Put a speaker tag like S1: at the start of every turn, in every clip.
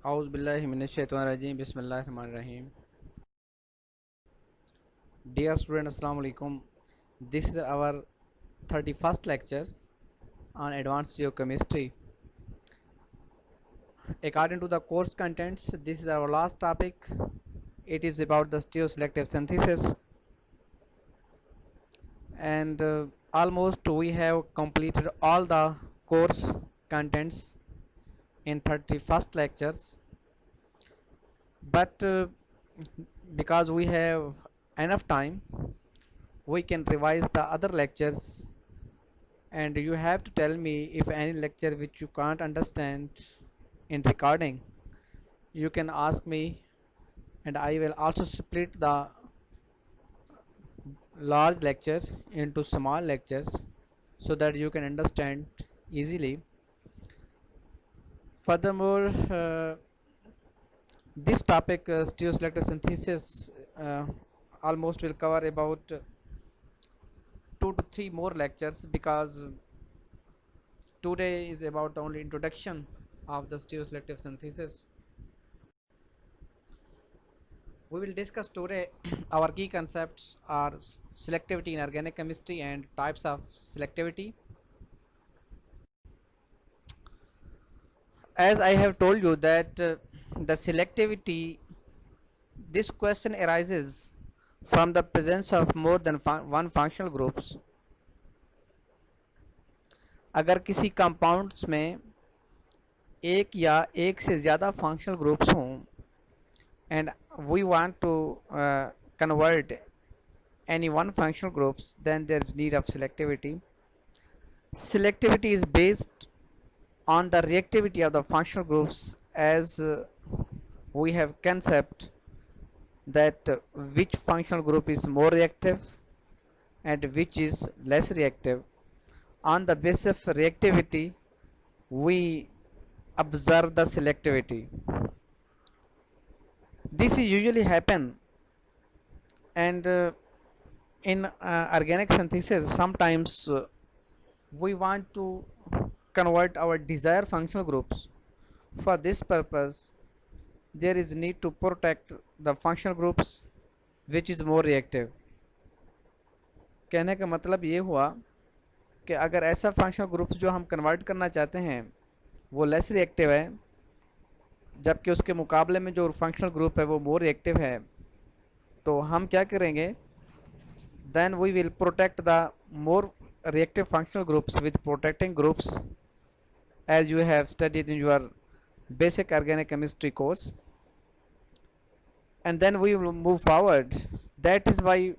S1: Auzu billahi minash shaitanir rajim. Bismillahir rahmanir rahim. Dear students, assalamu alaikum. This is our 31st lecture on advanced geochemistry. According to the course contents, this is our last topic. It is about the stereoselective synthesis, and almost we have completed all the course contents in 31st lectures, but because we have enough time, we can revise the other lectures, and you have to tell me if any lecture which you can't understand in recording. You can ask me, and I will also split the large lecture into small lectures so that you can understand easily. Furthermore, this topic, stereoselective synthesis, almost will cover about 2 to 3 more lectures, because today is about the only introduction of the stereoselective synthesis. We will discuss today our key concepts are selectivity in organic chemistry and types of selectivity. As I have told you that the selectivity, this question arises from the presence of more than one functional groups. अगर किसी compounds में एक या एक से ज़्यादा functional groups हों and we want to convert any one functional groups, then there is need of selectivity. Selectivity is based on the reactivity of the functional groups, as we have concept that which functional group is more reactive and which is less reactive. On the basis of reactivity, we observe the selectivity. This is usually happen, and in organic synthesis sometimes we want to convert our desired functional groups. For this purpose, there is need to protect the functional groups which is more reactive. कहने का मतलब ये हुआ कि अगर ऐसा functional groups जो हम कन्वर्ट करना चाहते हैं वो लेस रिएक्टिव है, जबकि उसके मुकाबले में जो फंक्शनल ग्रुप है वो मोर रिएक्टिव है, तो हम क्या करेंगे, then we will protect the more reactive functional groups with protecting groups, as you have studied in your basic organic chemistry course, and then we will move forward. That is why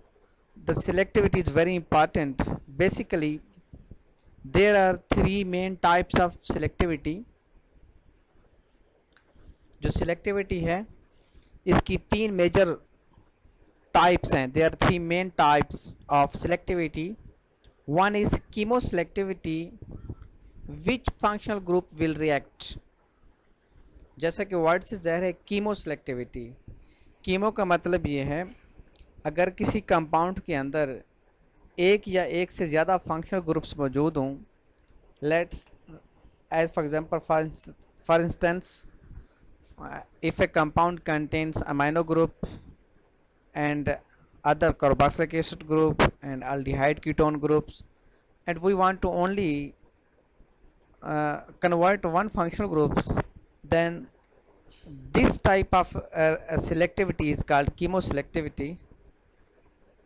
S1: the selectivity is very important. Basically, there are 3 main types of selectivity. जो selectivity है इसकी 3 major types हैं. There are 3 main types of selectivity. One is chemoselectivity, which functional group will react. जैसा कि word से ज़ाहिर है, कीमोसेलेक्टिविटी. Chemo का मतलब ये है, अगर किसी कंपाउंड के अंदर एक या एक से ज़्यादा फंक्शनल ग्रुप्स मौजूद हों, let's as for example for instance, if a compound contains amino group and other carboxylic acid group and aldehyde ketone groups, and we want to only convert one functional groups, then this type of selectivity is called chemoselectivity.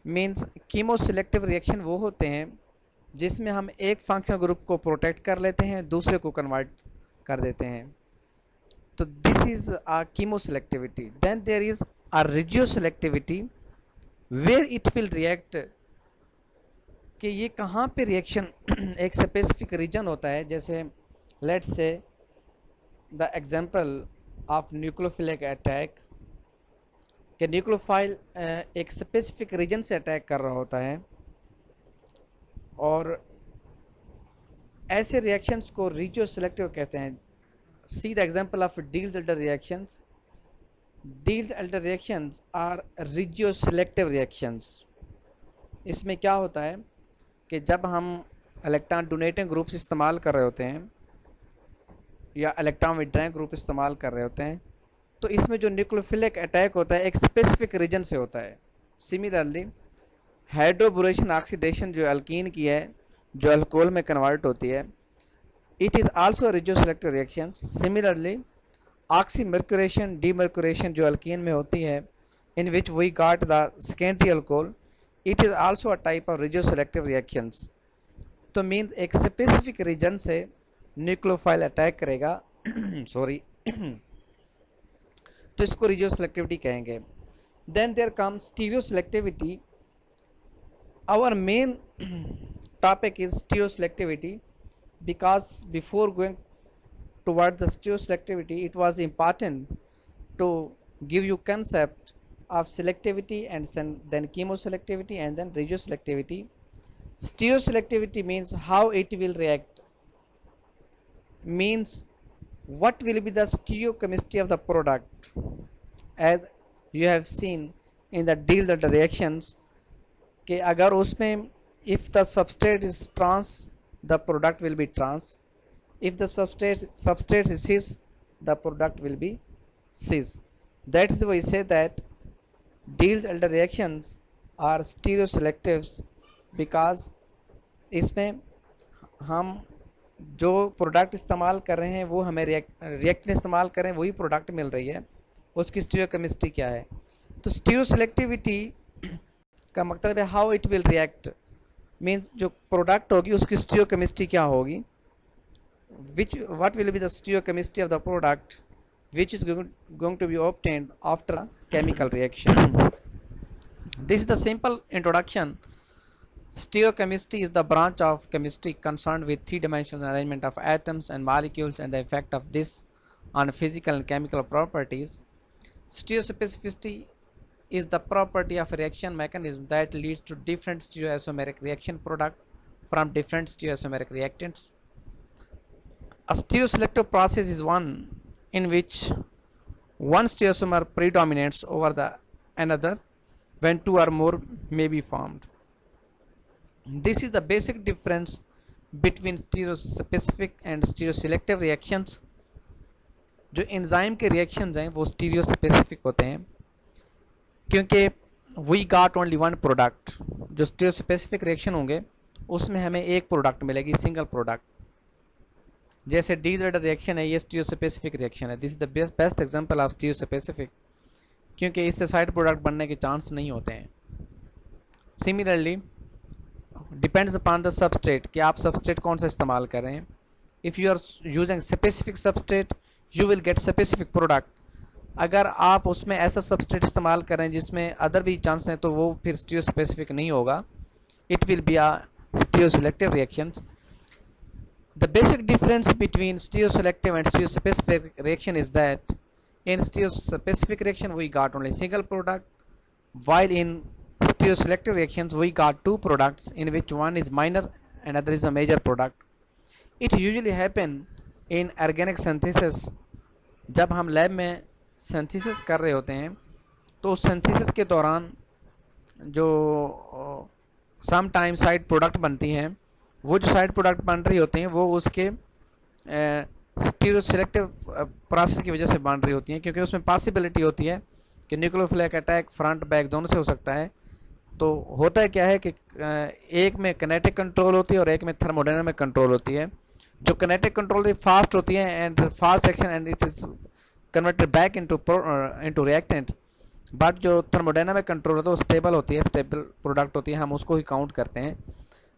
S1: Means chemoselective reaction वो होते हैं जिसमें हम एक functional group को protect कर लेते हैं, दूसरे को कन्वर्ट कर देते हैं. तो this is a chemoselectivity. Then there is a regioselectivity, where it will react, कि ये कहाँ पे रिएक्शन एक स्पेसिफिक रीजन होता है. जैसे let's say the example of nucleophilic attack, कि न्यूक्लियोफाइल एक स्पेसिफिक रीजन से अटैक कर रहा होता है, और ऐसे रिएक्शंस को रिजियोसेलेक्टिव कहते हैं. See the example of Diels-Alder reactions. Diels-Alder reactions are regioselective reactions. इसमें क्या होता है कि जब हम इलेक्ट्रॉन डोनेटिंग ग्रुप्स इस्तेमाल कर रहे होते हैं, या इलेक्ट्रॉन विड्रॉइंग ग्रुप इस्तेमाल कर रहे होते हैं, तो इसमें जो न्यूक्लियोफिलिक अटैक होता है एक स्पेसिफिक रीजन से होता है। सिमिलरली हाइड्रोबोरेशन ऑक्सीडेशन जो अल्कीन की है, जो अल्कोहल में कन्वर्ट होती है, it is also radioselective reaction. Similarly oxymercuration demercuration जो अल्कीन में होती है, in which we got the secondary alcohol, it is also a type of radioselective reactions। तो मीन्स एक स्पेसिफिक रीजन से न्यूक्लियोफाइल अटैक करेगा सॉरी तो इसको रेडियोसेलेक्टिविटी कहेंगे। Then there comes stereoselectivity. Our main topic is stereoselectivity because before going toward the stereoselectivity it was important to give you concept of selectivity and then chemoselectivity and then radioselectivity. Stereoselectivity means how it will react, means what will be the stereochemistry of the product, as you have seen in the deal the reactions कि अगर उसमें if the substrate is trans the product will be trans, if the substrate is cis the product will be cis. That is why we say that Diels alder reactions are stereoselectives because इसमें हम जो product इस्तेमाल कर रहे हैं वो हमें reactant इस्तेमाल कर रहे हैं वही प्रोडक्ट मिल रही है, उसकी स्टीरियोकेमिस्ट्री क्या है। तो स्टीरियोसेलेक्टिविटी का मतलब है how it will react, means जो प्रोडक्ट होगी उसकी स्टीरियोकेमिस्ट्री क्या होगी, what will be the stereochemistry of the product which is going to be obtained after a chemical reaction. This is the simple introduction. Stereochemistry is the branch of chemistry concerned with three-dimensional arrangement of atoms and molecules and the effect of this on physical and chemical properties. Stereospecificity is the property of a reaction mechanism that leads to different stereoisomeric reaction product from different stereoisomeric reactants. A stereoselective process is one in which one stereoisomer predominates over the another when two or more may be formed. This is the basic difference between stereospecific and stereoselective reactions. जो enzyme के reactions हैं वो stereospecific होते हैं क्योंकि we got only one product. जो stereospecific reaction होंगे उसमें हमें एक प्रोडक्ट मिलेगी, सिंगल प्रोडक्ट। जैसे डीजर्डर रिएक्शन है, ये स्टीरियोस्पेसिफिक रिएक्शन है। This is the best example of stereospecific क्योंकि इससे साइड प्रोडक्ट बनने के चांस नहीं होते हैं। Similarly depends upon the substrate कि आप सबस्ट्रेट कौन सा इस्तेमाल कर रहे हैं। If you are using specific substrate you will get specific product. अगर आप उसमें ऐसा सबस्ट्रेट इस्तेमाल कर रहे हैं जिसमें अदर भी चांस हैं तो वो फिर स्टीरियोस्पेसिफिक नहीं होगा, it will be a stereoselective reaction. The basic difference between stereoselective and stereospecific reaction is that in stereospecific reaction we got only single product, while in stereoselective reactions we got two products in which one is minor and other is a major product. It usually happen in organic synthesis। जब हम lab में synthesis कर रहे होते हैं तो उस synthesis के दौरान जो सम टाइम साइड प्रोडक्ट बनती हैं, वो जो साइड प्रोडक्ट बन रही होती हैं वो उसके स्टीरियोसेलेक्टिव प्रोसेस की वजह से बन रही होती हैं क्योंकि उसमें पॉसिबिलिटी होती है कि न्यूक्लियोफिलिक अटैक फ्रंट बैक दोनों से हो सकता है। तो होता है क्या है कि एक में किनेटिक कंट्रोल होती है और एक में थर्मोडायनामिक कंट्रोल होती है। जो किनेटिक कंट्रोल फास्ट होती है and fast action and it is converted back into reactant, but जो थर्मोडायनामिक कंट्रोल होता है वो स्टेबल होती है, स्टेबल प्रोडक्ट होती है, हम उसको ही काउंट करते हैं।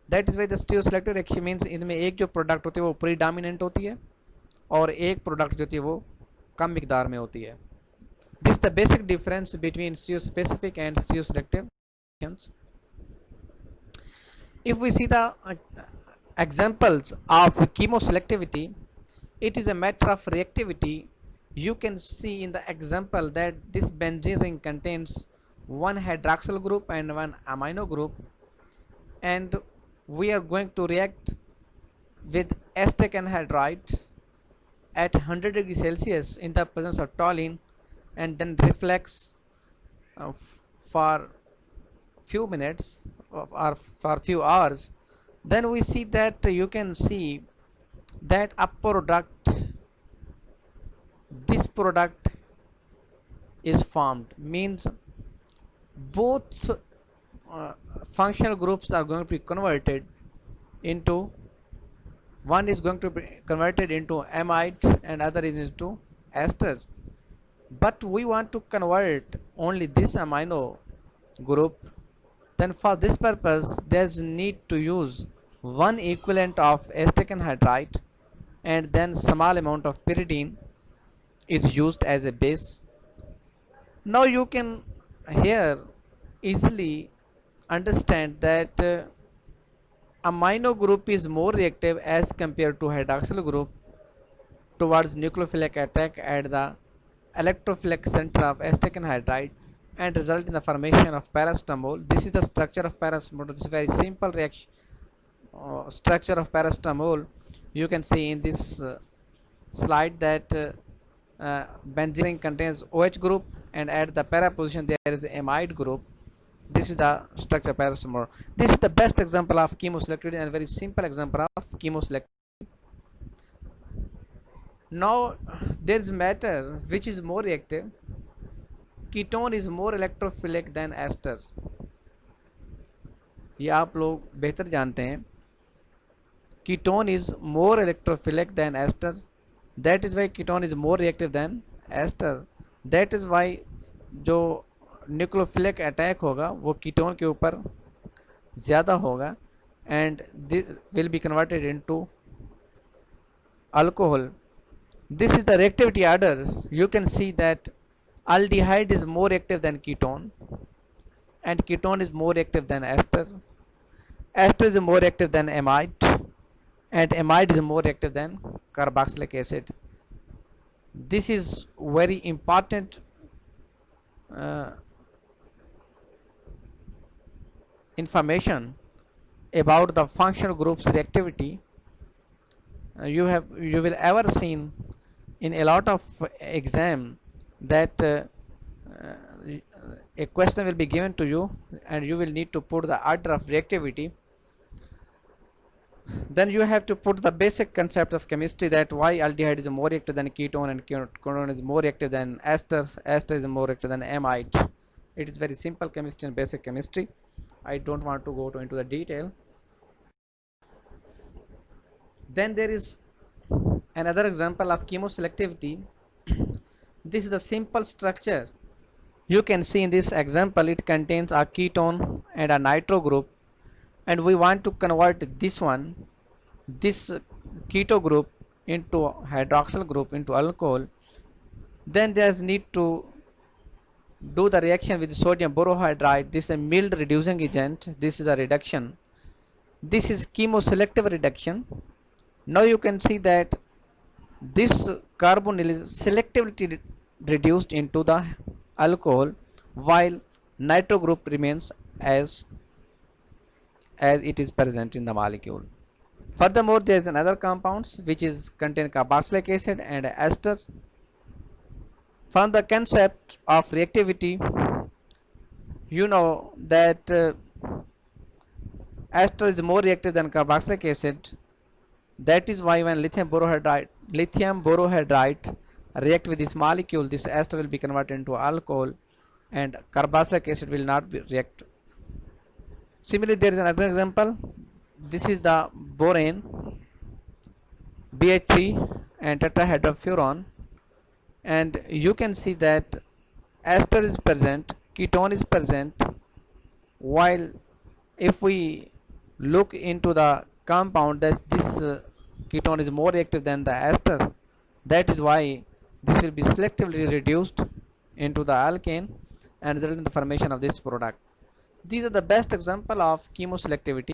S1: That is why the stereoselective reaction means इनमें एक जो प्रोडक्ट होती है वो प्रीडोमिनेंट होती है और एक प्रोडक्ट जो होती है वो कम मिकदार में होती है। This the basic difference between stereospecific and stereoselective reactions. If we see the examples of chemoselectivity, it is a matter of reactivity. You can see in the example that this benzene ring contains one hydroxyl group and one amino group, and we are going to react with acetic anhydride at 100 degrees Celsius in the presence of toluene and then reflects for few minutes or for few hours. Then we see that you can see that a product this product is formed, means both functional groups are going to be converted into, one is going to be converted into amides and other is into ester, but we want to convert only this amino group. Then for this purpose there's need to use one equivalent of acetic anhydride, and then small amount of pyridine is used as a base. Now you can here easily understand that amino group is more reactive as compared to hydroxyl group towards nucleophilic attack at the electrophilic center of acetic anhydride and result in the formation of paracetamol. This is the structure of paracetamol. This is very simple reaction structure of paracetamol. You can see in this slide that benzene contains OH group, and at the para position there is amide group. This is the structure of paracetamol. This is the best example of chemoselectivity and very simple example of chemoselectivity. Now there is matter which is more reactive. Ketone is more electrophilic than ester. ये आप लोग बेहतर जानते हैं. Ketone is more electrophilic than ester. That is why ketone is more reactive than ester. That is why जो nucleophilic attack होगा वो ketone के ऊपर ज़्यादा होगा and this will be converted into alcohol. This is the reactivity order. You can see that aldehyde is more active than ketone, and ketone is more active than ester. Ester is more active than amide, and amide is more active than carboxylic acid. This is very important information about the functional groups reactivity. You will ever seen in a lot of exam that a question will be given to you and you will need to put the order of reactivity. Then you have to put the basic concept of chemistry, that why aldehyde is more reactive than ketone and ketone is more reactive than ester, ester is more reactive than amide. It is very simple chemistry and basic chemistry. I don't want to go into the detail. Then there is another example of chemoselectivity. This is the simple structure. You can see in this example it contains a ketone and a nitro group, and we want to convert this keto group into hydroxyl group into alcohol. Then there is need to do the reaction with sodium borohydride. This is a mild reducing agent. This is a reduction. This is chemoselective reduction. Now you can see that this carbonyl is selectively reduced into the alcohol, while nitro group remains as it is present in the molecule. Furthermore, there is another compounds which is contain carboxylic acid and esters. From the concept of reactivity, you know that ester is more reactive than carboxylic acid. That is why when lithium borohydride react with this molecule, this ester will be converted into alcohol and carboxylic acid will not be react. Similarly, there is another example. This is the borane, BH3 and tetrahydrofuran, and you can see that ester is present, ketone is present, while if we look into the compound, that this ketone is more reactive than the ester. That is why this will be selectively reduced into the alkane and result in the formation of this product. These are the best example of chemoselectivity.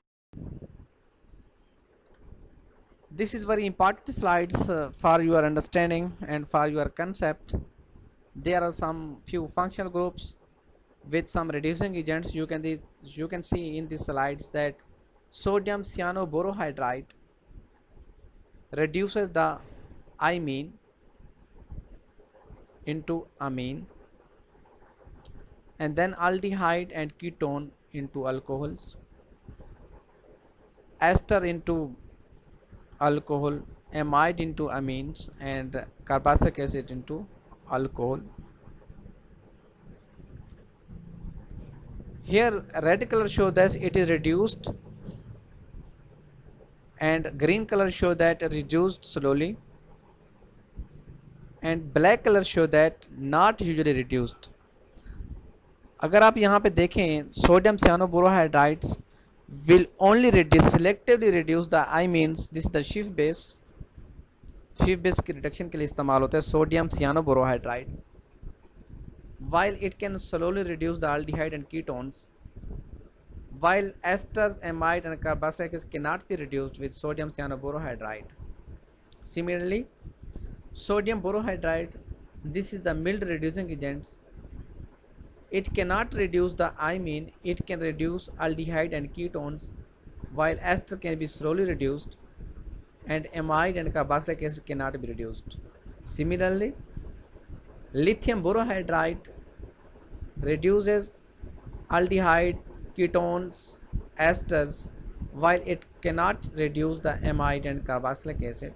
S1: This is very important slides for your understanding and for your concept. There are some few functional groups with some reducing agents. You can see in these slides that sodium cyanoborohydride reduces the imine into amine, and then aldehyde and ketone into alcohols, ester into alcohol, amide into amines and carboxylic acid into alcohol. Here red color show that it is reduced and green color show that reduced slowly and black color show that not usually reduced. अगर आप यहाँ पे देखें sodium cyanoborohydrides will only selectively reduce the amines. This is the Schiff base. Schiff base की reduction के लिए इस्तेमाल होता है sodium cyanoborohydride, while it can slowly reduce the aldehyde and ketones, while esters, amide and carboxylic acid cannot be reduced with sodium cyanoborohydride. Similarly, sodium borohydride, this is the mild reducing agents. It cannot reduce the amine, it can reduce aldehyde and ketones, while ester can be slowly reduced and amide and carboxylic acid cannot be reduced. Similarly, lithium borohydride reduces aldehyde, ketones, esters, while it cannot reduce the amide and carboxylic acid.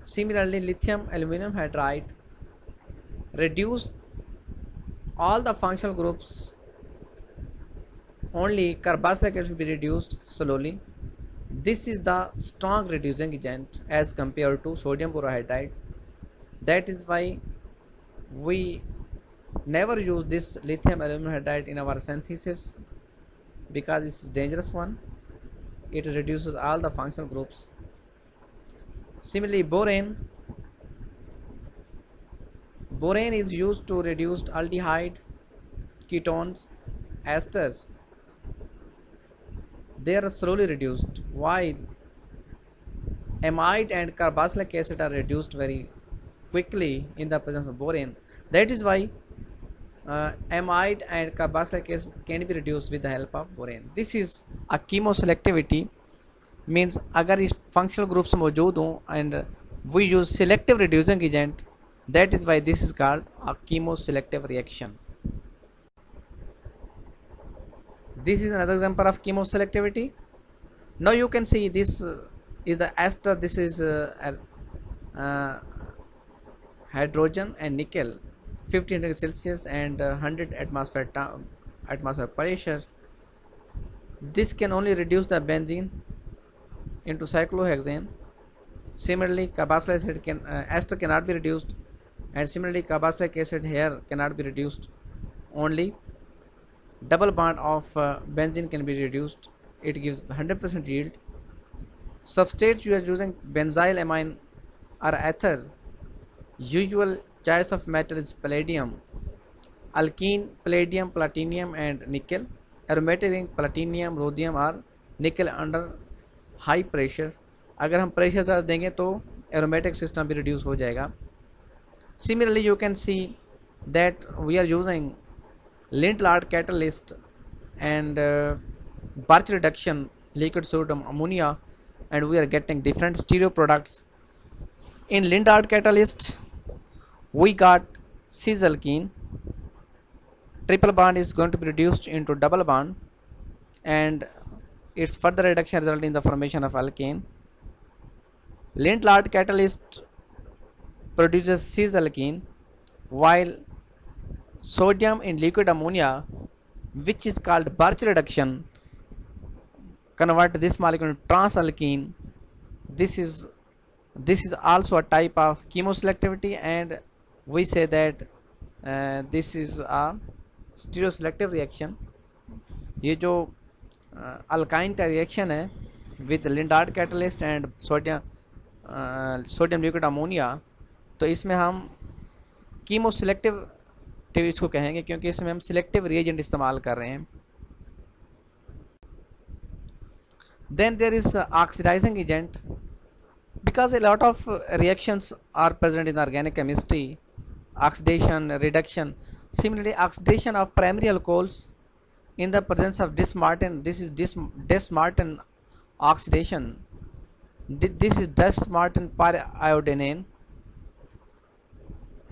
S1: Similarly, lithium aluminum hydride reduce all the functional groups, only carboxylic acid will be reduced slowly. This is the strong reducing agent as compared to sodium borohydride. That is why we never use this lithium aluminum hydride in our synthesis, because this is dangerous one. It reduces all the functional groups. Similarly, borane is used to reduce aldehyde, ketones, esters. They are slowly reduced, while amide and carboxylic acid are reduced very quickly in the presence of borane. That is why amide and carboxylic acid can be reduced with the help of borane. This is a chemoselectivity, means अगर इस functional groups मौजूद हों and we use selective reducing agent, that is why this is called a chemoselective reaction. This is another example of chemoselectivity. Now you can see this is the ester, this is hydrogen and nickel, 50 degrees Celsius and 100 atmosphere pressure. This can only reduce the benzene into cyclohexane. Similarly, carboxylic acid ester cannot be reduced, and similarly carboxylic acid here cannot be reduced. Only double bond of benzene can be reduced. It gives 100% yield. Substrates you are using benzyl amine or ether. Usual choice of metal is palladium. Alkene, palladium, platinum and nickel. Aromatic ring, platinum, rhodium or nickel under high pressure. अगर हम pressure ज़्यादा देंगे तो aromatic system भी reduce हो जाएगा. Similarly, you can see that we are using Lindblad catalyst and Birch reduction, liquid sodium ammonia, and we are getting different stereo products. In Lindblad catalyst, we got cis-alkene. Triple bond is going to be reduced into double bond, and its further reduction resulting in the formation of alkane. Lindblad catalyst produces cis-alkene, while sodium in liquid ammonia, which is called Birch reduction, convert this molecule into transalkene. This is also a type of chemoselectivity, and we say that this is a stereoselective reaction. ये जो alkyne का reaction है with Lindblad catalyst and sodium liquid ammonia, तो इसमें हम chemoselective इसको कहेंगे क्योंकि इसमें हम selective reagent इस्तेमाल कर रहे हैं. Then there is oxidizing agent, because a lot of reactions are present in organic chemistry, oxidation, reduction. Similarly, oxidation of primary alcohols in the presence of Dis-Martin, this is Dis-Martin oxidation. This is Dis-Martin pariodinane,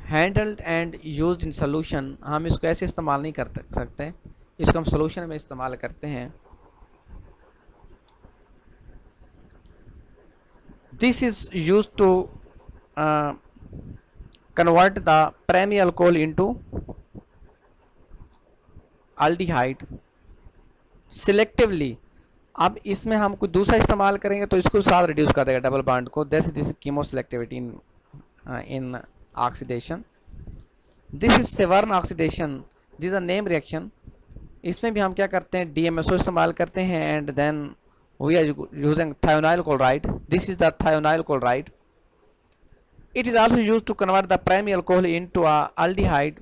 S1: handled and used in solution. हम इसको ऐसे इस्तेमाल नहीं कर सकते, इसको हम solution में इस्तेमाल करते हैं. This is used to uh, convert the primary alcohol into aldehyde selectively. अब इसमें हम कुछ दूसरा इस्तेमाल करेंगे तो इसको साथ रिड्यूस कर देगा डबल बॉन्ड को. This chemo selectivity in oxidation. This is Severn oxidation. This a name reaction. इसमें भी हम क्या करते हैं, डीएमएसओ इस्तेमाल करते हैं and then we are using thionyl chloride. This is the thionyl chloride. It is also used to convert the primary alcohol into a aldehyde.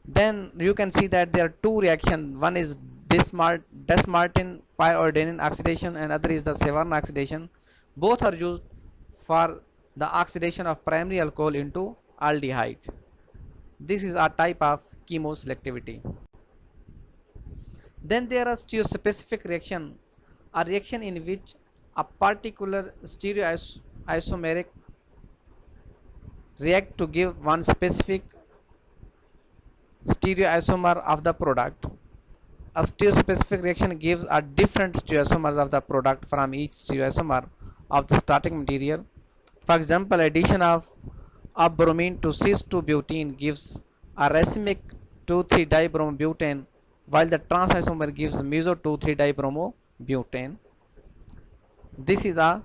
S1: Then you can see that there are two reactions. One is Desmartin pyrodenine oxidation and other is the Severn oxidation. Both are used for the oxidation of primary alcohol into aldehyde. This is a type of chemoselectivity. Then there are stereospecific reaction, a reaction in which a particular stereoisomeric react to give one specific stereoisomer of the product. A stereospecific reaction gives a different stereoisomers of the product from each stereoisomer of the starting material. For example, addition of bromine to cis-2-butene gives a racemic 2,3-dibromobutane, while the trans isomer gives meso 2,3-dibromobutane. This is a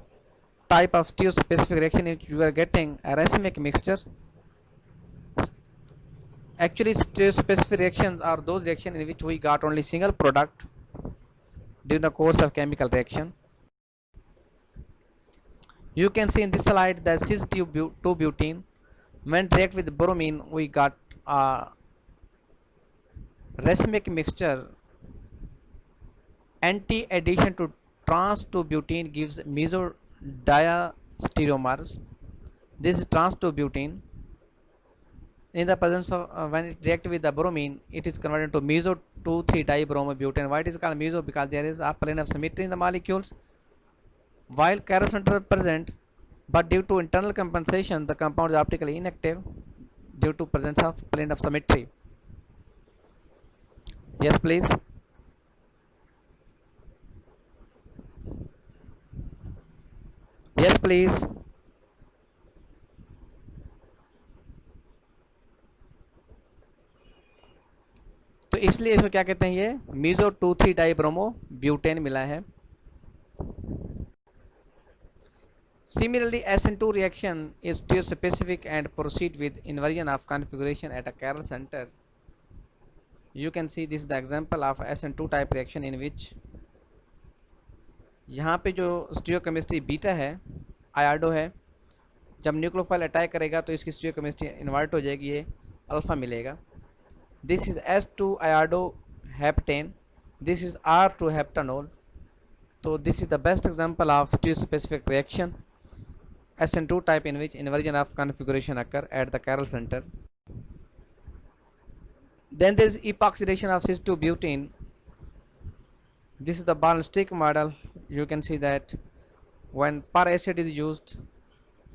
S1: type of stereospecific reaction in which you are getting a racemic mixture. Actually, stereospecific reactions are those reactions in which we got only single product during the course of chemical reaction. You can see in this slide that cis-2-butene when react with bromine we got a racemic mixture. Anti-addition to trans-2-butene gives meso diastereomers. This is trans-2-butene. In the presence of when it reacts with the bromine, it is converted to meso 2,3-dibromobutane. Why it is called meso? Because there is a plane of symmetry in the molecules. While chiral center are present, but due to internal compensation, the compound is optically inactive due to presence of plane of symmetry. Yes, please. Yes, please. तो इसलिए इसको क्या कहते हैं, ये meso 2,3-dibromobutane मिला है. Similarly, SN2 reaction is stereospecific and proceed with inversion of configuration at a chiral center. You can see this is the example of SN2 type reaction in which यहाँ पे जो स्टीरियोकेमिस्ट्री बीटा है, iodo है, जब nucleophile attack करेगा तो इसकी stereochemistry invert हो जाएगी, ये अल्फा मिलेगा. This is S2 iodo heptane. This is R2 heptanol. तो this is the best example of stereospecific reaction SN2 type in which inversion of configuration occur at the chiral center. Then there is epoxidation of cis-2-butene. This is the Barnstick model. You can see that when per acid is used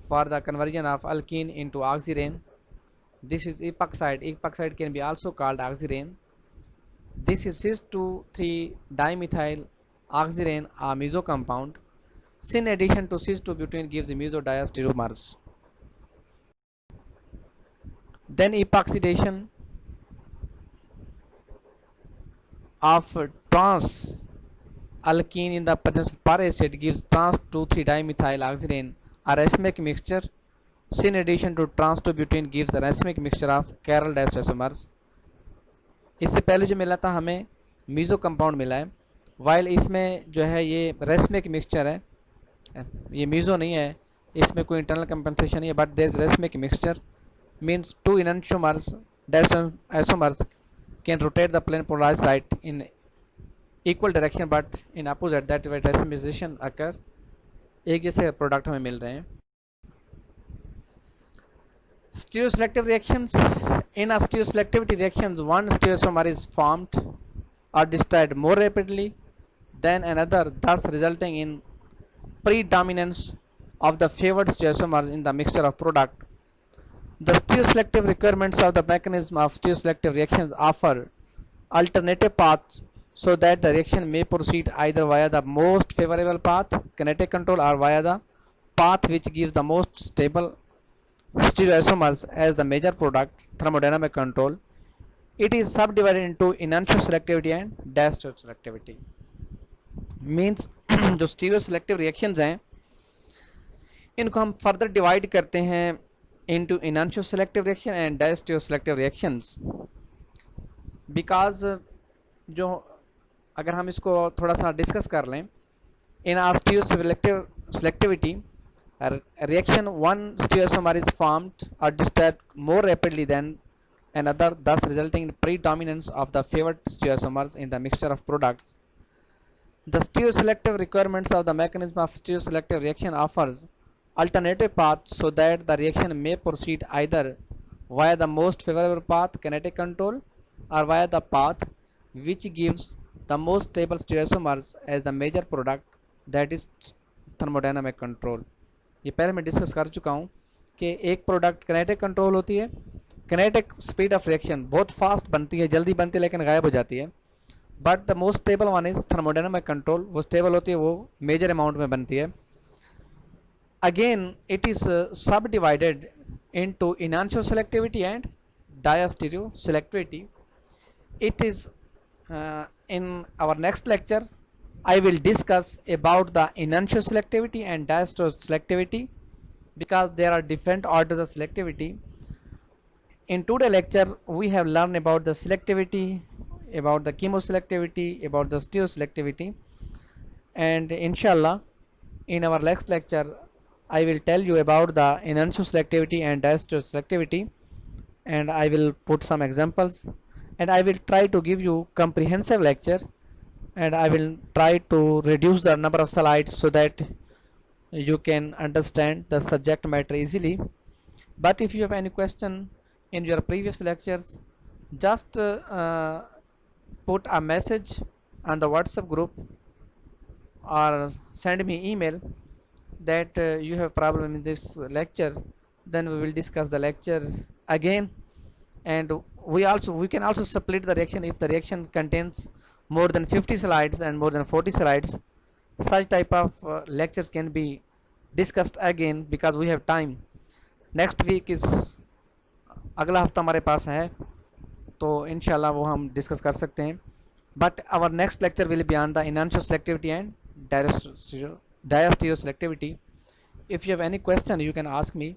S1: for the conversion of alkene into oxirane, this is epoxide. Epoxide can be also called oxirane. This is cis-2,3-dimethyl oxirane, a meso compound. Syn addition to cis-2-butene gives meso diastereomers. Then epoxidation of trans alkene in the presence of per acid gives trans 2,3-dimethyl oxirane, a racemic mixture. Syn addition to trans 2-butene gives a racemic mixture of chiral diastereomers. इससे पहले जो मिला था हमें meso compound मिला है, while इसमें जो है ये रेसमिक मिक्सचर है, ये मीजो नहीं है, इसमें कोई इंटरनल कंपनसेशन नहीं है, but there is racemic mixture means two enantiomers diastereomers can rotate the plane polarized light in equal direction but in opposite, that way racemization occur. एक जैसे प्रोडक्ट हमें मिल रहे हैं. Stereoselective reactions. In a stereoselectivity reactions, one stereoisomer is formed or destroyed more rapidly than another, thus resulting in predominance of the favored stereoisomers in the mixture of product. The stereoselective requirements of the mechanism of stereoselective reactions offer alternative paths so that the reaction may proceed either via the most favorable path, kinetic control, or via the path which gives the most stable stereoisomers as the major product, thermodynamic control. It is subdivided into enantiomer selectivity and diastereoselectivity. Means जो stereoselective reactions हैं इनको हम further divide करते हैं into enantioselective reaction and diastereoselective reactions because जो अगर हम इसको थोड़ा सा डिस्कस कर लें in stereoselective selectivity reaction one stereoisomer is formed or disturbed more rapidly than another, thus resulting in predominance of the favored stereoisomers in the mixture of products. The stereoselective requirements of the mechanism of stereoselective reaction offers alternative paths so that the reaction may proceed either via the most favorable path, kinetic control, or via the path which gives the most stable stereoisomers as the major product, that is thermodynamic control. ये पहले मैं discuss कर चुका हूँ कि एक product kinetic control होती है, किनेटिक स्पीड ऑफ रिएक्शन बहुत फास्ट बनती है, जल्दी बनती है लेकिन गायब हो जाती है. But the most stable one is thermodynamic control, वो स्टेबल होती है, वो मेजर अमाउंट में बनती है. Again it is subdivided into enantioselectivity and diastereoselectivity. It is in our next lecture I will discuss about the enantiomer selectivity and diastole selectivity because there are different orders of selectivity. In today's lecture we have learned about the selectivity, about the chemoselectivity, about the stereoselectivity, and inshallah in our next lecture I will tell you about the enantiomer selectivity and diastole selectivity, and I will put some examples, and I will try to give you comprehensive lecture, and I will try to reduce the number of slides so that you can understand the subject matter easily. But if you have any question in your previous lectures, just put a message on the WhatsApp group or send me email that you have problem in this lecture, then we will discuss the lectures again. And we can also split the reaction if the reaction contains more than 50 slides and more than 40 slides. Such type of lectures can be discussed again because we have time. Next week is अगला हफ्ता हमारे पास है तो इंशाल्लाह वो हम discuss कर सकते हैं. But our next lecture will be on the enantiomer selectivity and diastole selectivity. If you have any question you can ask me.